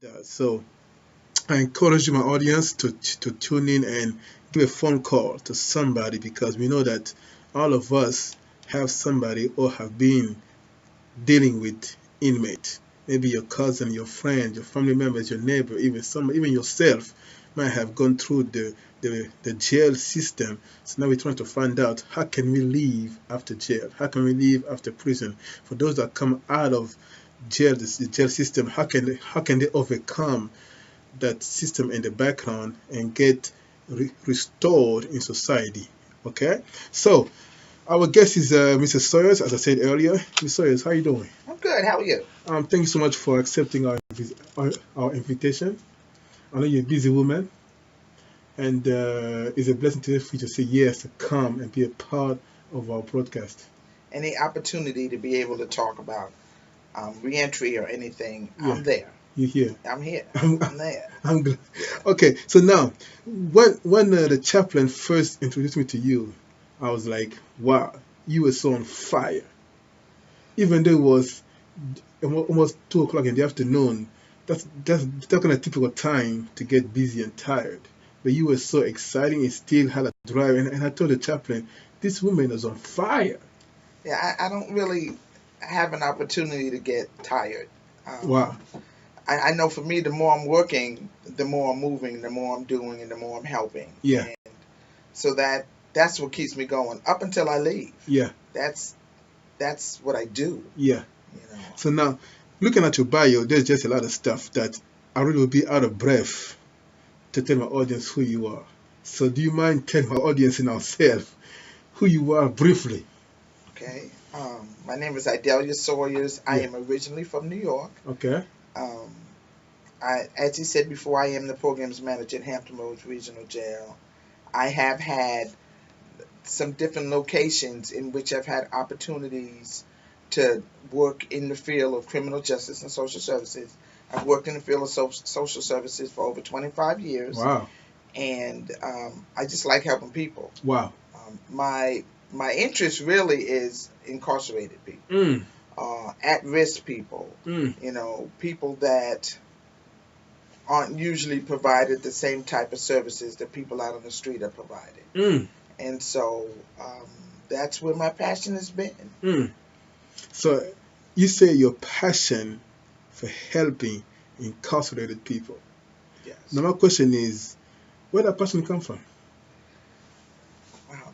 that. So I encourage my audience to tune in and give a phone call to somebody because we know that all of us have somebody or have been dealing with inmate. Maybe your cousin, your friend, your family members, your neighbor, even yourself might have gone through the jail system. So now we're trying to find out how can we live after jail? How can we live after prison? For those that come out of jail, the jail system, how can they overcome that system in the background and get restored in society? Okay, so our guest is Mr. Sawyers, as I said earlier. Mr. Sawyers, how you doing? I'm good. How are you? Thank you so much for accepting our invitation. I know you're a busy woman, and it's a blessing today for you to say yes to come and be a part of our broadcast. Any opportunity to be able to talk about reentry or anything, Yeah, I'm there. you're here. I'm here. I'm, I'm there. I'm glad. Yeah. Okay, so now, when the chaplain first introduced me to you, I was like, wow, you were so on fire. Even though it was almost 2 o'clock in the afternoon, that's kind of typical time to get busy and tired. But you were so exciting, it still had a drive. And I told the chaplain, this woman is on fire. I don't really have an opportunity to get tired. Wow. I know for me, the more I'm working, the more I'm moving, the more I'm doing, and the more I'm helping. Yeah. And so that's what keeps me going up until I leave. Yeah. That's what I do. Yeah. You know. So now, looking at your bio, there's just a lot of stuff that I really will be out of breath to tell my audience who you are. So do you mind telling my audience and ourselves who you are briefly? Okay. My name is Idalia Sawyers. I Yeah. am originally from New York. Okay. Um, as you said before, I am the programs manager at Hampton Roads Regional Jail. I have had some different locations in which I've had opportunities to work in the field of criminal justice and social services. I've worked in the field of social services for over 25 years, Wow. and I just like helping people. Wow. My interest really is incarcerated people, Mm. at-risk people, Mm. people that aren't usually provided the same type of services that people out on the street are provided. Mm. And so that's where my passion has been. Mm. So you say your passion for helping incarcerated people. Yes. Now my question is, where that passion come from? Wow.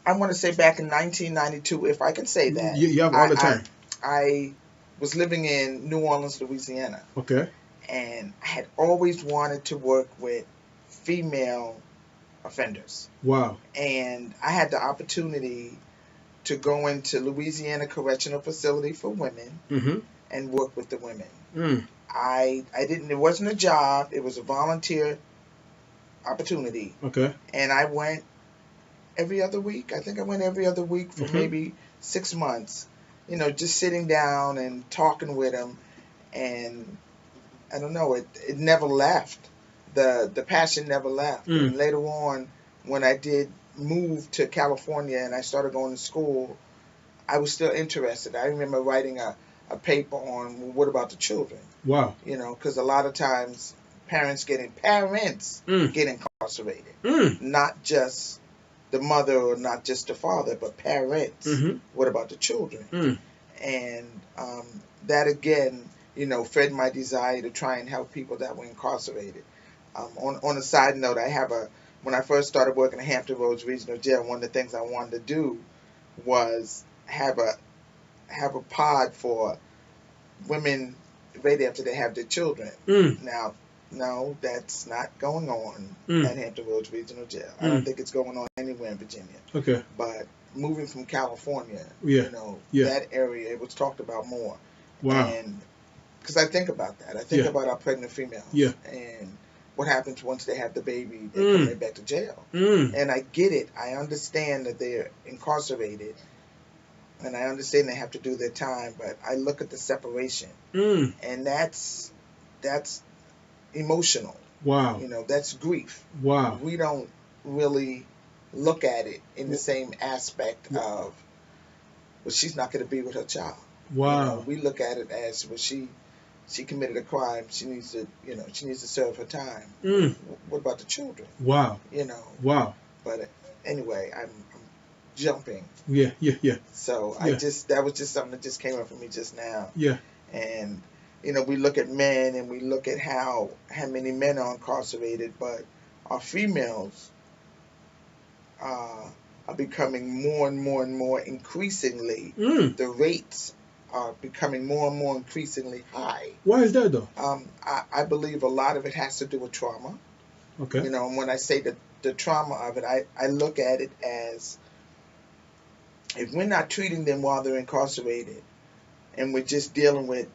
I want to say back in 1992, if I can say that. You have all the time. I was living in New Orleans, Louisiana, Okay. and I had always wanted to work with female offenders. Wow. And I had the opportunity to go into Louisiana Correctional Facility for women Mm-hmm. and work with the women. Mm. I didn't. It wasn't a job. It was a volunteer opportunity, Okay. and I went every other week. I think I went every other week for Mm-hmm. maybe 6 months. Just sitting down and talking with them, and I don't know. It never left. The passion never left. Mm. And later on, when I did move to California and I started going to school, I was still interested. I remember writing a paper on, well, what about the children? Wow. Because a lot of times parents get incarcerated. Mm. Not just the mother or not just the father, but parents. Mm-hmm. What about the children? Mm. And that again, fed my desire to try and help people that were incarcerated. On a side note, when I first started working at Hampton Roads Regional Jail, one of the things I wanted to do was have a pod for women right after they have their children. Mm. Now, no, that's not going on Mm. at Hampton Roads Regional Jail. I Mm. don't think it's going on anywhere in Virginia. Okay. But moving from California, Yeah. Yeah. that area, it was talked about more. Wow. And because I think about that. I think Yeah. about our pregnant females. Yeah. And what happens once they have the baby, they Mm. come right back to jail. Mm. And I get it. I understand that they're incarcerated. And I understand they have to do their time. But I look at the separation. Mm. And that's emotional. Wow. That's grief. Wow. We don't really look at it in the same aspect of, well, she's not going to be with her child. Wow. We look at it as, well, she she committed a crime. She needs to, she needs to serve her time. Mm. What about the children? Wow. Wow. But anyway, I'm jumping. Yeah. So Yeah. that was just something that just came up for me just now. Yeah. And we look at men and we look at how many men are incarcerated, but our females are becoming more and more and more increasingly. The rates are becoming more and more increasingly high. Why is that though? I believe a lot of it has to do with trauma. Okay. And when I say the trauma of it, I look at it as, if we're not treating them while they're incarcerated, and we're just dealing with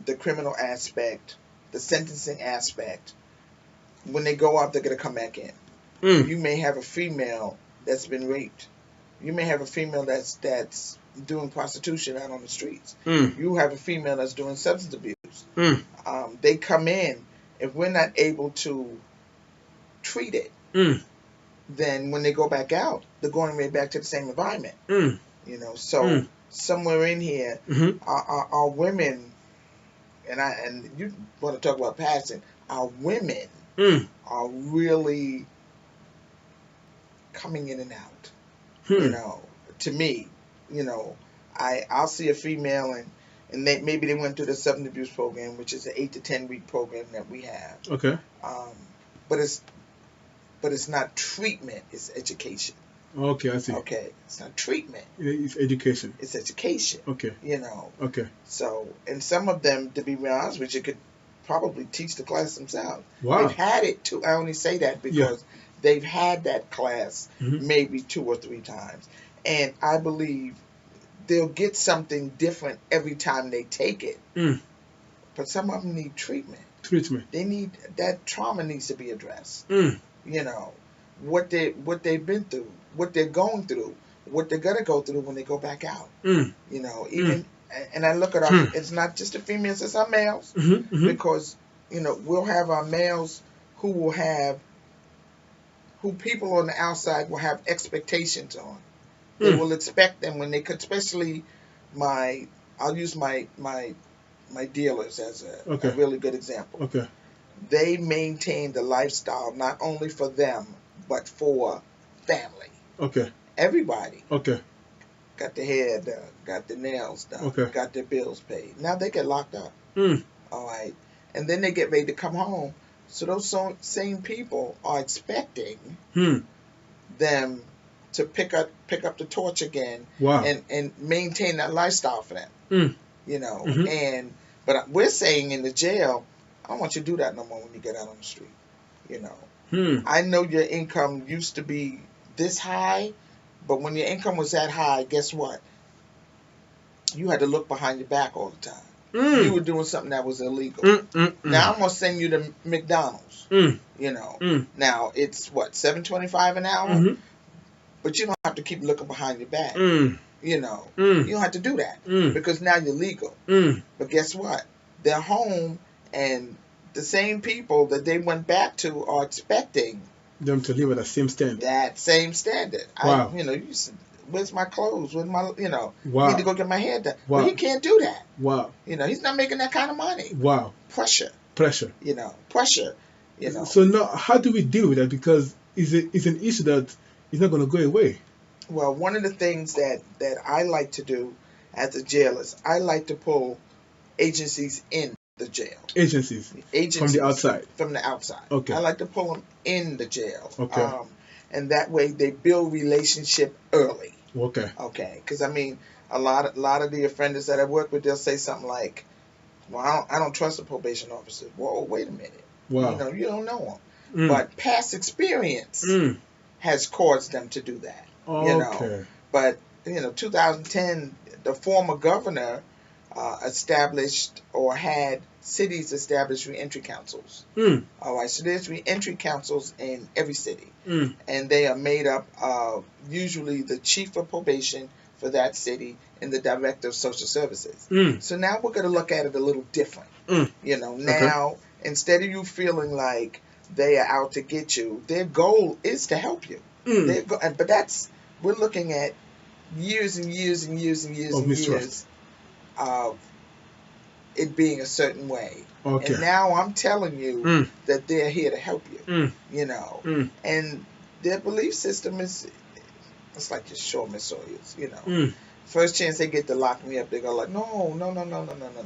the criminal aspect, the sentencing aspect, when they go out, they're going to come back in. You may have a female that's been raped. You may have a female that's doing prostitution out on the streets. You have a female that's doing substance abuse. They come in. If we're not able to treat it, then when they go back out, they're going right back to the same environment. So somewhere in here, our women, and you want to talk about passion, our women are really coming in and out. To me, I'll see a female and maybe they went through the substance abuse program, which is an 8 to 10 week program that we have. Okay. But it's not treatment, it's education. Okay, I see. Okay, it's not treatment. It's education. It's education. Okay. Okay. So, and some of them, to be real honest with you, could probably teach the class themselves. Wow. They've had it too. I only say that because they've had that class maybe 2 or 3 times. And I believe they'll get something different every time they take it. But some of them need treatment. They need, that trauma needs to be addressed. What they've been through, what they're going through, what they're gonna go through when they go back out. Even and I look at our, it's not just the females, it's our males. Because we'll have our males who people on the outside will have expectations on. They will expect them when they could, especially I'll use my dealers as a really good example. Okay. They maintain the lifestyle not only for them, but for family. Okay. Everybody. Okay. Got their hair done, got their nails done, Okay. got their bills paid. Now they get locked up. All right. And then they get ready to come home. So those same people are expecting them to pick up the torch again. Wow. and maintain that lifestyle for them. But we're saying in the jail, I don't want you to do that no more when you get out on the street. I know your income used to be this high, but when your income was that high, guess what? You had to look behind your back all the time. You were doing something that was illegal. Now I'm gonna send you to McDonald's. Now it's what, $7.25 an hour, but you don't have to keep looking behind your back. You don't have to do that because now you're legal. But guess what? They're home, and the same people that they went back to are expecting them to live at the same standard. That same standard. Wow. You said, where's my clothes? Where's my, Wow. need to go get my hair done. Wow. Well, he can't do that. Wow. He's not making that kind of money. Wow. Pressure. Pressure. Pressure. So now, how do we deal with that? Because it's an issue that is not going to go away. Well, one of the things that I like to do as a jailer is I like to pull agencies in the jail. Agencies from the outside. From the outside. Okay. I like to pull them in the jail. Okay. And that way they build relationship early. Okay. Okay. Because a lot of the offenders that I work with, they'll say something like, "Well, I don't trust the probation officer." Whoa, wait a minute. Wow. You don't know them. But past experience has caused them to do that. Okay. But 2010, the former governor established or had cities establish reentry councils. All right, so there's reentry councils in every city, and they are made up of usually the chief of probation for that city and the director of social services. So now we're going to look at it a little different. Now instead of you feeling like they are out to get you, their goal is to help you. But we're looking at years and years and years and years and years of it being a certain way. Okay. And now I'm telling you Mm. that they're here to help you, Mm. you know. Mm. And their belief system is, it's like your sure Miss Sawyers, you know. Mm. First chance they get to lock me up, they go like, no, no, no, no, no, no, no, no,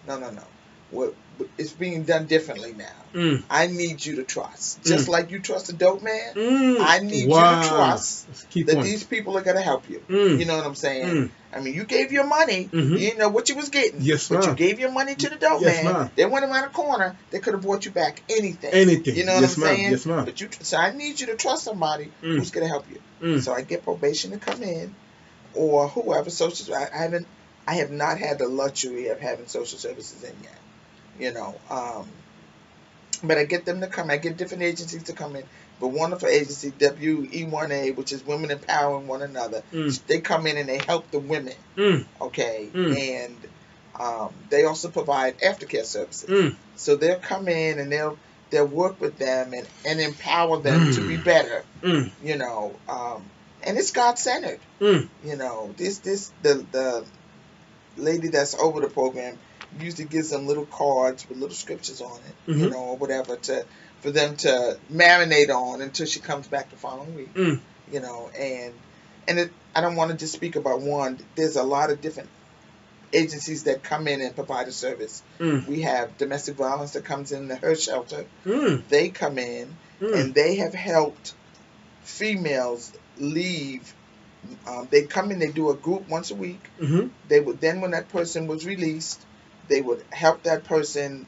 no, no, no. What it's being done differently now. Mm. I need you to trust, just like you trust a dope man. Mm. I need Wow. you to trust That's a key that point. these people are gonna help you. Mm. You know what I'm saying? Mm. I mean, you gave your money. Mhm. You didn't know what you was getting. Yes, But you ma'am. gave your money to the dope Yes, man. ma'am. They went around the corner. They could have bought you back anything. Anything. You know Yes, what I'm ma'am. saying? Yes, ma'am. But so I need you to trust somebody who's gonna help you. Mm. So I get probation to come in, or whoever social. I have not had the luxury of having social services in yet. You know, but I get them to come. I get different agencies to come in. But wonderful agency, WE1A, which is Women Empowering One Another, Mm. they come in and they help the women. Mm. Okay, Mm. and they also provide aftercare services. Mm. So they'll come in and they'll work with them and empower them to be better. Mm. You know, and it's God centered. Mm. You know, the lady that's over the program usually gives them little cards with little scriptures on it, you Mhm. know, or whatever, for them to marinate on until she comes back the following week. Mm. You know, and I don't want to just speak about one. There's a lot of different agencies that come in and provide a service. Mm. We have domestic violence that comes in the Her Shelter. Mm. They come in and they have helped females leave. They come in, they do a group once a week. Mhm. They would then, when that person was released, they would help that person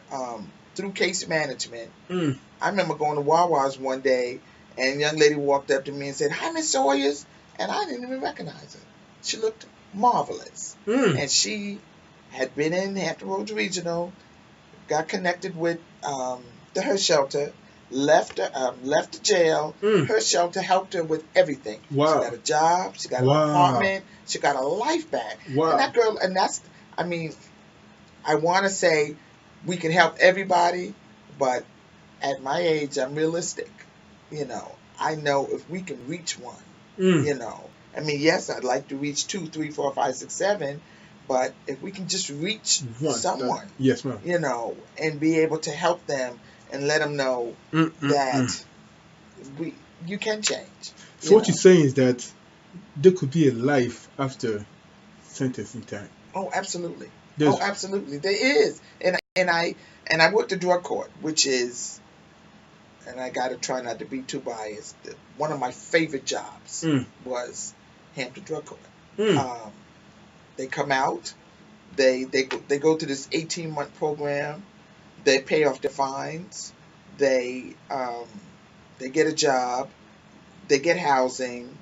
through case management. Mm. I remember going to Wawa's one day, and a young lady walked up to me and said, "Hi, Miss Sawyers," and I didn't even recognize her. She looked marvelous, Mm. and she had been in Hampton Roads Regional, got connected with the Her Shelter, left the jail. Mm. Her Shelter helped her with everything. Wow. She got a job, she got Wow. an apartment, she got a life back. Wow. And that girl, and that's, I mean, I want to say we can help everybody, but at my age, I'm realistic. You know, I know if we can reach one, Mm. you know, I mean, yes, I'd like to reach 2, 3, 4, 5, 6, 7, but if we can just reach One. someone, Yes, ma'am. you know, and be able to help them and let them know Mm. Mm. that Mm. you can change. So what you're saying is that there could be a life after sentencing time. Oh, absolutely. There's- Oh, absolutely. There is. And I worked the drug court, which is, and I gotta try not to be too biased. One of my favorite jobs Mm. was Hampton Drug Court. Mm. They come out, they go through this 18-month program, they pay off their fines, they get a job, they get housing,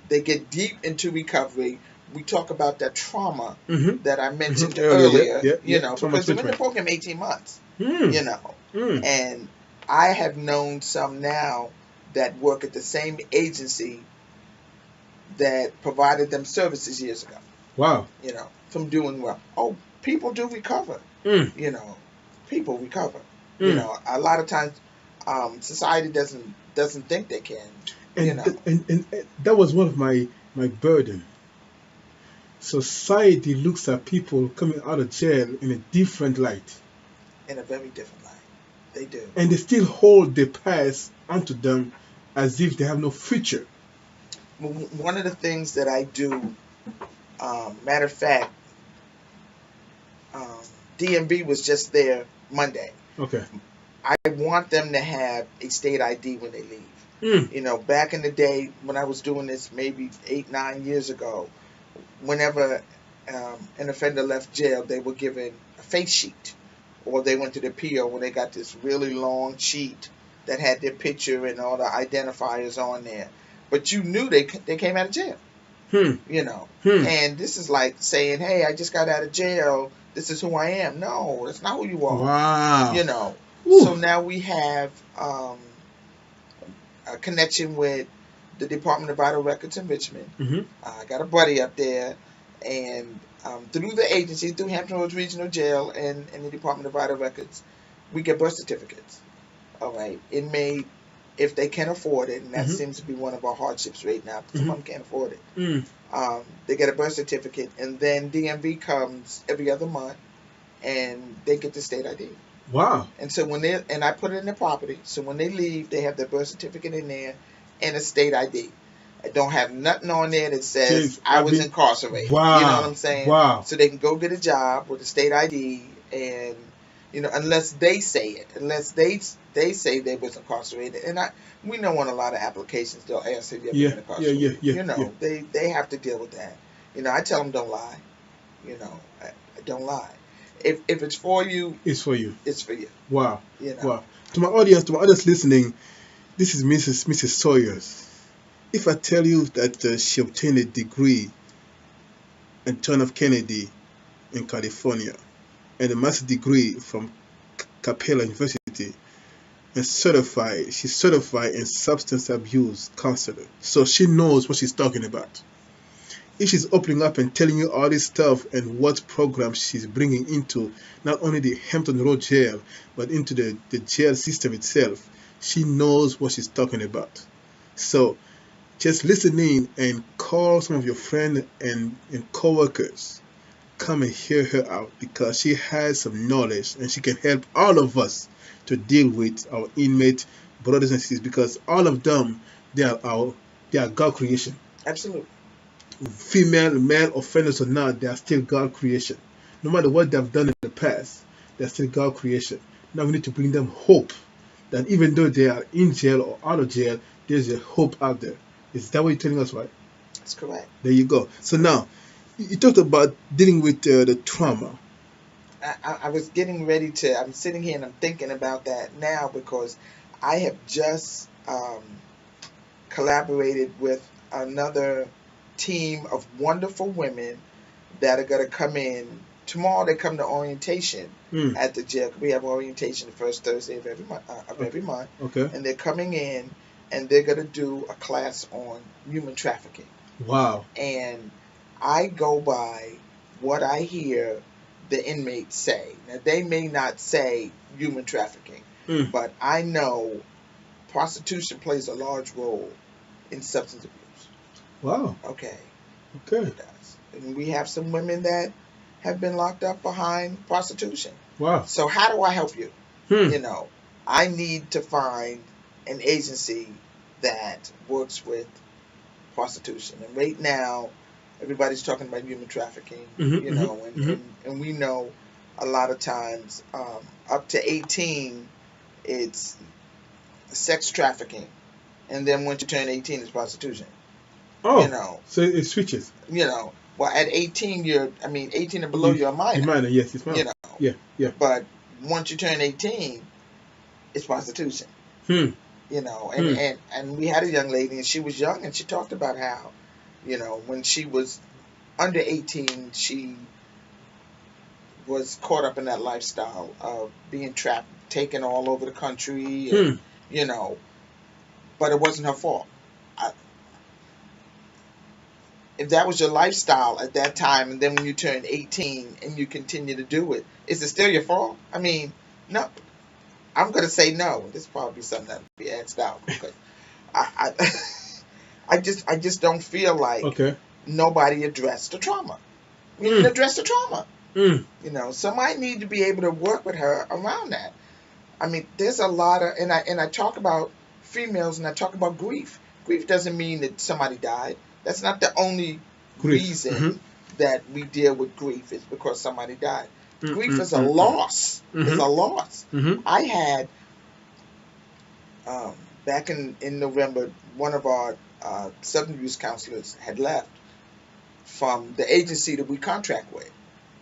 they get deep into recovery. We talk about that trauma Mhm. that I mentioned Mhm. Earlier, earlier, yeah, you yeah, know, trauma because they're in the treatment. program 18 months, Mm. you know. Mm. And I have known some now that work at the same agency that provided them services years ago, Wow. you know, from doing well. Oh, people do recover, Mm. you know. People recover. Mm. You know, a lot of times society doesn't think they can, And, you know. and that was one of my burden. Society looks at people coming out of jail in a different light, In a very different light. They do. and they still hold the past onto them as if they have no future. One of the things that I do, matter of fact, DMV was just there Monday. Okay. I want them to have a state ID when they leave. Mm. You know, back in the day when I was doing this maybe 8, 9 years ago, whenever an offender left jail, they were given a face sheet, or they went to the PO where they got this really long sheet that had their picture and all the identifiers on there. But you knew they came out of jail, Hmm. you know. Hmm. And this is like saying, hey, I just got out of jail. This is who I am. No, that's not who you are. Wow. You know. Ooh. So now we have a connection with the Department of Vital Records in Richmond. Mhm. I got a buddy up there, and through the agency, through Hampton Roads Regional Jail and the Department of Vital Records, we get birth certificates. All right. It may, if they can afford it, and that Mhm. seems to be one of our hardships right now, because some of them can't afford it. Mm. They get a birth certificate, and then DMV comes every other month and they get the state ID. Wow. And so and I put it in their property. So when they leave, they have their birth certificate in there and a state ID. I don't have nothing on there that says I was incarcerated. Wow. You know what I'm saying? Wow. So they can go get a job with a state ID, and unless they say it, unless they say they was incarcerated, and we know on a lot of applications they'll ask if you've been incarcerated. They have to deal with that. I tell them don't lie. I don't lie. If it's for you, it's for you. It's for you. Wow. Wow. To my audience listening, this is Mrs. Sawyers. If I tell you that she obtained a degree in John F. Kennedy in California and a master's degree from Capella University and she's certified in substance abuse counselor. So she knows what she's talking about. If she's opening up and telling you all this stuff and what program she's bringing into not only the Hampton Road jail, but into the jail system itself, she knows what she's talking about. So just listen in and call some of your friends and co-workers. Come and hear her out because she has some knowledge and she can help all of us to deal with our inmate brothers and sisters, because all of them, they are God creation. Absolutely. Female, male offenders or not, they are still God creation. No matter what they've done in the past, they're still God creation. Now we need to bring them hope that even though they are in jail or out of jail, there's a hope out there. Is that what you're telling us, right? That's correct. There you go. So now, you talked about dealing with the trauma. I was getting ready to, I'm sitting here and I'm thinking about that now because I have just collaborated with another team of wonderful women that are going to come in. Tomorrow they come to orientation at the jail. We have orientation the first Thursday of every month. Okay. And they're coming in and they're going to do a class on human trafficking. Wow. And I go by what I hear the inmates say. Now, they may not say human trafficking, but I know prostitution plays a large role in substance abuse. Wow. Okay. It does. And we have some women that have been locked up behind prostitution. Wow. So how do I help you? I need to find an agency that works with prostitution. And right now, everybody's talking about human trafficking, and we know a lot of times up to 18, it's sex trafficking. And then once you turn 18, it's prostitution. Oh, so it switches. Well, at 18, 18 and below, you're a minor. You're minor, yes, it's minor. Yeah. But once you turn 18, it's prostitution. And we had a young lady, and she was young, and she talked about how, when she was under 18, she was caught up in that lifestyle of being trapped, taken all over the country, and, but it wasn't her fault. If that was your lifestyle at that time, and then when you turn 18 and you continue to do it, is it still your fault? I mean, no. I'm going to say no. This will probably be something that will be asked out because I just don't feel like nobody addressed the trauma. We didn't address the trauma. Somebody need to be able to work with her around that. I mean, there's a lot of, and I talk about females and I talk about grief. Grief doesn't mean that somebody died. That's not the only reason that we deal with grief is because somebody died. Grief is a loss. It's a loss. I had, back in November, one of our substance abuse counselors had left from the agency that we contract with.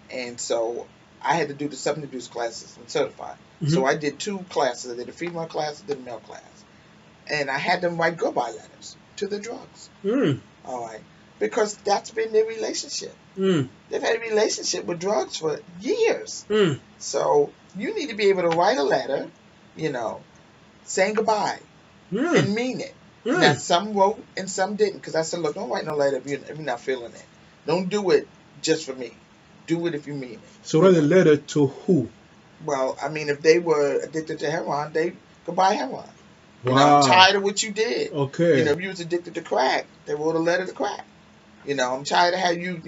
And so I had to do the substance abuse classes and certify. So I did 2 classes. I did a female class, I did a male class. And I had them write goodbye letters to the drugs. All right. Because that's been their relationship. They've had a relationship with drugs for years. So you need to be able to write a letter, saying goodbye and mean it. Now, some wrote and some didn't. Because I said, look, don't write no letter if you're not feeling it. Don't do it just for me. Do it if you mean it. So write a letter to who? Well, I mean, if they were addicted to heroin, they goodbye heroin. Wow. I'm tired of what you did. Okay. If you was addicted to crack, they wrote a letter to crack. I'm tired of how you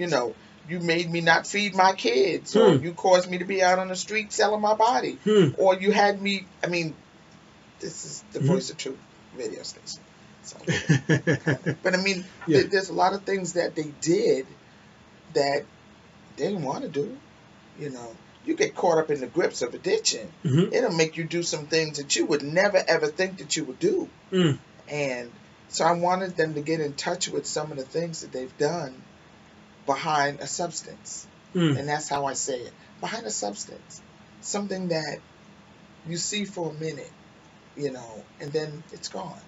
you made me not feed my kids, or you caused me to be out on the street selling my body, or you had me. I mean, this is the Voice of Truth radio station. So, but I mean, there's a lot of things that they did that they didn't want to do. You know, you get caught up in the grips of addiction. It'll make you do some things that you would never ever think that you would do. And so I wanted them to get in touch with some of the things that they've done behind a substance. And that's how I say it. Behind a substance. Something that you see for a minute, you know, and then it's gone.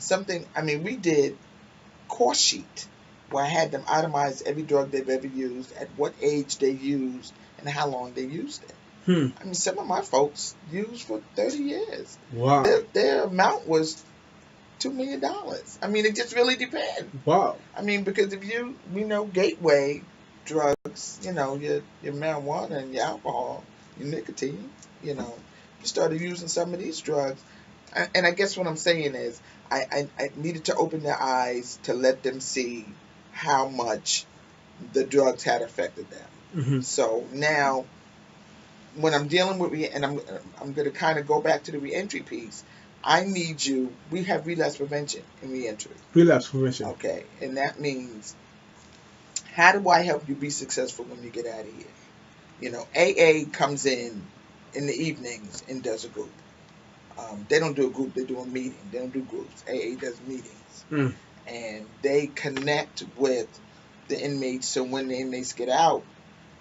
Something, I mean, we did course sheet where I had them itemize every drug they've ever used, at what age they used, and how long they used it. I mean, some of my folks used for 30 years. Wow. Their amount was $2 million. I mean, it just really depends. Wow. I mean, because if you know, gateway drugs, you know, your marijuana and your alcohol, your nicotine, you know, you started using some of these drugs. And I guess what I'm saying is I needed to open their eyes to let them see how much the drugs had affected them. So now, when I'm dealing with and I'm going to kind of go back to the reentry piece. I need you. We have relapse prevention in reentry. Relapse prevention. Okay, and that means, how do I help you be successful when you get out of here? You know, AA comes in the evenings and does a group. They don't do a group, they do a meeting. They don't do groups. AA does meetings. And they connect with the inmates, so when the inmates get out,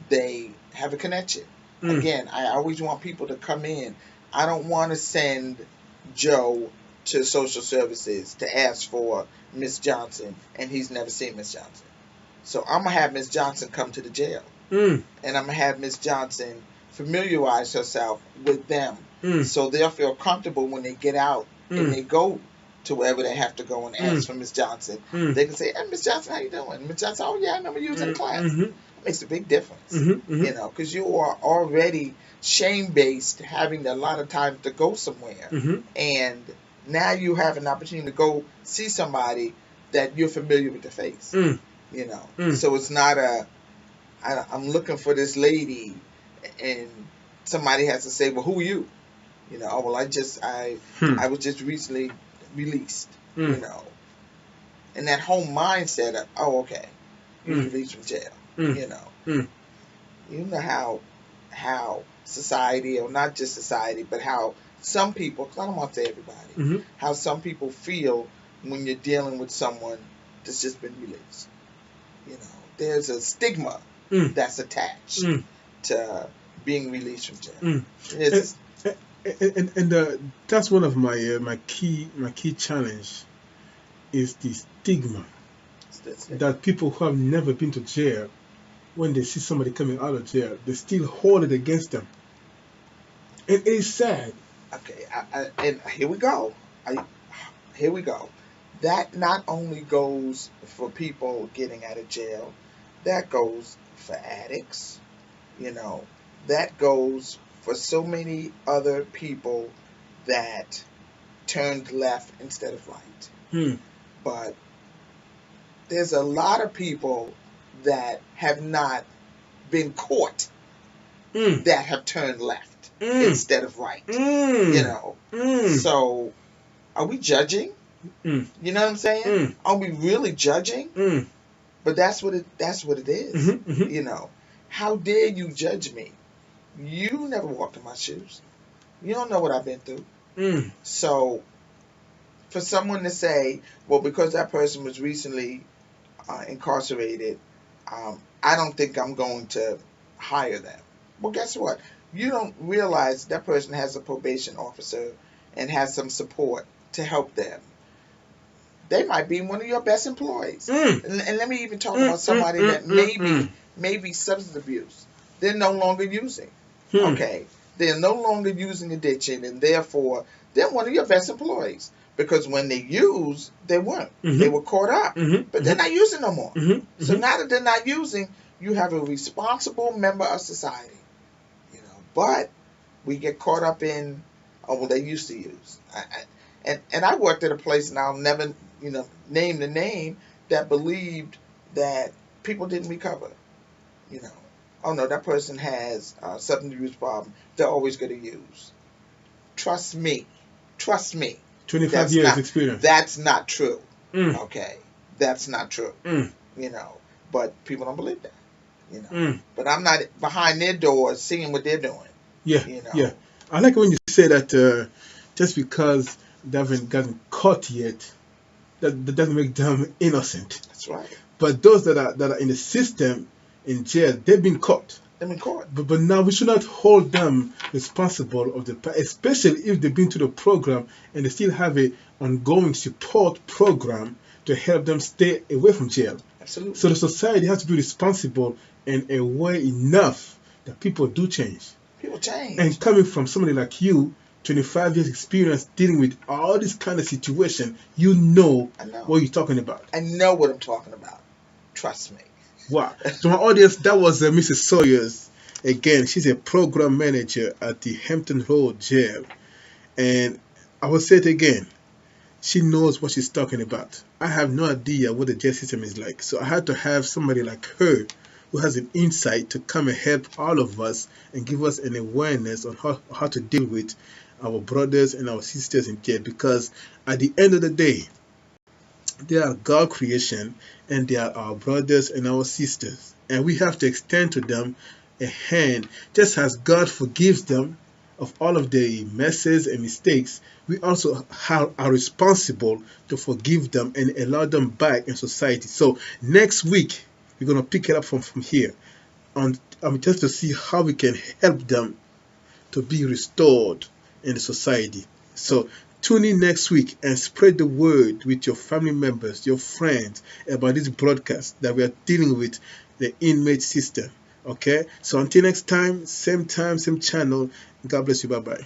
they have a connection. Again, I always want people to come in. I don't want to send Joe to social services to ask for Miss Johnson, and he's never seen Miss Johnson. So I'm going to have Miss Johnson come to the jail. And I'm going to have Miss Johnson familiarize herself with them. So they'll feel comfortable when they get out and they go to wherever they have to go and ask for Miss Johnson. They can say, hey, Miss Johnson, how you doing? Miss Johnson, oh yeah, I remember you was in the class. It makes a big difference, you know, because you are already shame-based, having a lot of time to go somewhere. And now you have an opportunity to go see somebody that you're familiar with the face, you know. So it's not I'm looking for this lady, and somebody has to say, well, who are you? You know, oh, well, I was just recently released, you know. And that whole mindset of, oh, okay, you was released from jail, you know. You know how society, or not just society, but how some people, because I don't want to say everybody, how some people feel when you're dealing with someone that's just been released. You know, there's a stigma that's attached to being released from jail. And that's one of my key challenge is the stigma that people who have never been to jail, when they see somebody coming out of jail, they still hold it against them. It is sad. Okay, and here we go. Here we go. That not only goes for people getting out of jail, that goes for addicts, you know, that goes for so many other people that turned left instead of right. But there's a lot of people that have not been caught that have turned left instead of right. You know, so are we judging? You know what I'm saying? Are we really judging? But that's what it is. You know, how dare you judge me? You never walked in my shoes. You don't know what I've been through. So for someone to say, well, because that person was recently incarcerated, I don't think I'm going to hire them. Well, guess what? You don't realize that person has a probation officer and has some support to help them. They might be one of your best employees. And let me even talk about somebody that maybe substance abuse. They're no longer using. Okay. They're no longer using addiction, and therefore they're one of your best employees. Because when they use, they weren't. They were caught up. But they're not using no more. So now that they're not using, you have a responsible member of society. You know, but we get caught up in, oh, well, they used to use. And I worked at a place, and I'll never, you know, name the name, that believed that people didn't recover. You know, oh no, that person has a substance abuse problem. They're always going to use. Trust me. Trust me. 25 That's years not experience. that's not true. Mm, Okay, that's not true. mm, You know, but people don't believe that. You know, mm. but I'm not behind their doors seeing what they're doing. Yeah, You yeah. know, I like when you say that just because they haven't gotten caught yet, that doesn't make them innocent. that's right. But those that are in the system in jail, they've been caught. They've been caught. But now we should not hold them responsible of the past, especially if they've been to the program and they still have a ongoing support program to help them stay away from jail. Absolutely. So the society has to be responsible in a way enough that people do change. People change. And coming from somebody like you, 25 years experience dealing with all this kind of situation, you know I know. what you're talking about. I know what I'm talking about. Trust me. Wow. To my audience, that was Mrs. Sawyers. Again, she's a program manager at the Hampton Road Jail. And I will say it again. She knows what she's talking about. I have no idea what the jail system is like. So I had to have somebody like her who has an insight to come and help all of us and give us an awareness on how to deal with our brothers and our sisters in jail. Because at the end of the day, they are God creation and they are our brothers and our sisters. And we have to extend to them a hand. Just as God forgives them of all of their messes and mistakes, we also are responsible to forgive them and allow them back in society. So next week, we're going to pick it up from here on just to see how we can help them to be restored in the society. So tune in next week and spread the word with your family members, your friends about this broadcast that we are dealing with the inmate system. Okay, so until next time, same channel. God bless you. Bye bye.